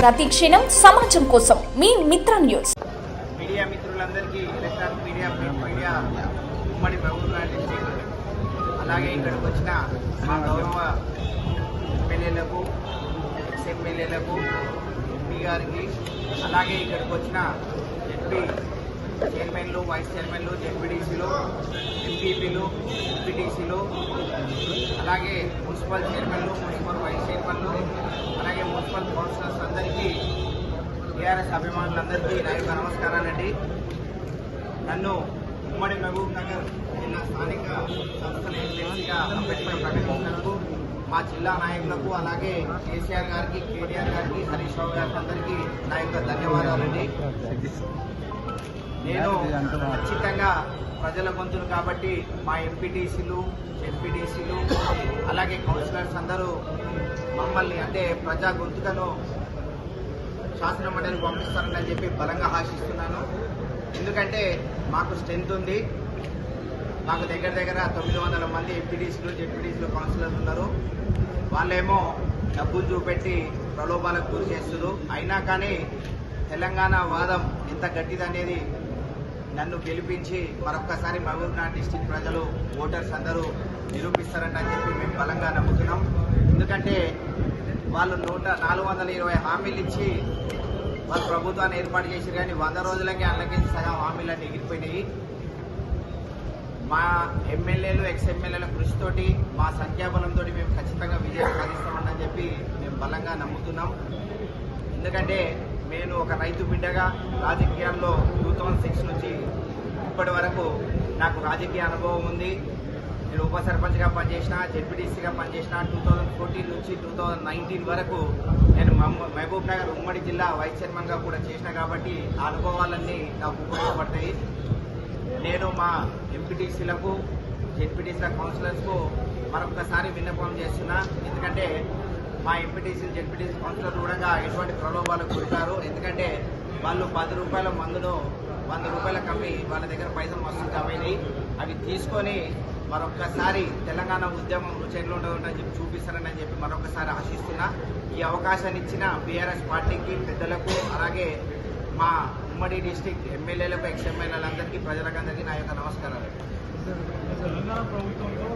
ప్రతి క్షణం సమాజం కోసం మీ మిత్ర న్యూస్. మీడియా మిత్రులందరికీ ఎలక్ట్రానిక్ మీడియా, ప్రింట్ మీడియా, ఉమ్మడి ప్రభుత్వం అలాగే ఇక్కడికి వచ్చిన మా గౌరవ ఎమ్మెల్యేలకు, ఎక్స్ ఎమ్మెల్యేలకు, ఎంపీ గారికి, అలాగే ఇక్కడికి వచ్చిన ఎంపీ చైర్మన్లు, వైస్ చైర్మన్లు, జెడ్పీటీసీలు, ఎంపీపీలు, ఎంపీటీసీలు, అలాగే మున్సిపల్ చైర్మన్లు, మున్సిపల్ వైస్ చైర్మన్లు, అలాగే మున్సిపల్ కౌన్సిలర్స్ అందరికీ, టీఆర్ఎస్ అభిమానులందరికీ నా యొక్క నమస్కారాలండి. నన్ను ఉమ్మడి మహబూబ్ నగర్ జిల్లా స్థానిక సంస్థల ఎమ్మెల్యేగా అంబేద్కర్ ప్రకటించినందుకు మా జిల్లా నాయకులకు, అలాగే కేసీఆర్ గారికి, కేటీఆర్ గారికి, హరీష్ రావు గారికి అందరికీ నా యొక్క ధన్యవాదాలండి. నేను ఖచ్చితంగా ప్రజల గొంతులు కాబట్టి మా ఎంపీటీసీలు, జెడ్పీటీసీలు, అలాగే కౌన్సిలర్స్ అందరూ మమ్మల్ని అంటే ప్రజా గొంతుకను శాసన మండలికి పంపిస్తారని చెప్పి బలంగా ఆశిస్తున్నాను. ఎందుకంటే మాకు స్ట్రెంత్ ఉంది. మాకు దగ్గర 900 మంది ఎంపీటీసీలు, జెడ్పీటీసీలు, కౌన్సిలర్స్ ఉన్నారు. వాళ్ళేమో డబ్బులు చూపెట్టి ప్రలోభాలకు గురి చేస్తున్నారు. అయినా కానీ తెలంగాణ వాదం ఎంత గట్టిదనేది నన్ను గెలిపించి మరొక్కసారి మహబూబ్నగర్ డిస్టిక్ ప్రజలు, ఓటర్స్ అందరూ నిరూపిస్తారని చెప్పి మేము బలంగా నమ్ముతున్నాం. ఎందుకంటే వాళ్ళు 420 హామీలు ఇచ్చి వాళ్ళు ప్రభుత్వాన్ని ఏర్పాటు చేశారు, కానీ 100 రోజులకే అన్నకేసి సగం హామీలన్నీ ఎగిరిపోయినాయి. మా ఎమ్మెల్యేలు, ఎక్స్ ఎమ్మెల్యేల కృషితోటి, మా సంఖ్యాబలంతో మేము ఖచ్చితంగా విజయం సాధిస్తామని చెప్పి మేము బలంగా నమ్ముతున్నాం. ఎందుకంటే నేను ఒక రైతు బిడ్డగా రాజకీయాల్లో 2006 నుంచి ఇప్పటి వరకు నాకు రాజకీయ అనుభవం ఉంది. నేను ఉప సర్పంచ్గా పనిచేసిన, జెడ్పీటీసీగా పనిచేసిన. 2014 నుంచి 2019 వరకు నేను మహబూబ్ నగర్ ఉమ్మడి జిల్లా వైస్ చైర్మన్గా కూడా చేసిన కాబట్టి ఆ అనుభవాలన్నీ నాకు ఉపయోగపడతాయి. నేను మా ఎంపీటీసీలకు, జెడ్పీటీసీల కౌన్సిలర్స్కు మరొకసారి విన్నపం చేస్తున్నా. ఎందుకంటే మా ఎంపీటీసీ, జెడ్పీటీసీ కౌన్సిలర్లు కూడా ఎటువంటి ప్రలోభాలకు గురికారు. ఎందుకంటే వాళ్ళు 10 రూపాయల మందును 100 రూపాయలకు అమ్మి వాళ్ళ దగ్గర పైసలు మస్తు జమైనాయి. అవి తీసుకొని మరొక్కసారి తెలంగాణ ఉద్యమం రుచిలో ఉంటుందని చెప్పి చూపిస్తారని చెప్పి మరొకసారి ఆశిస్తున్నా. ఈ అవకాశాన్ని ఇచ్చిన బీఆర్ఎస్ పార్టీకి, పెద్దలకు, అలాగే మా ఉమ్మడి డిస్టిక్ ఎమ్మెల్యేలకు, ఎక్స్ ఎమ్మెల్యేలందరికీ, ప్రజలకందరికీ నా యొక్క నమస్కారాలు. తెలంగాణ ప్రభుత్వంలో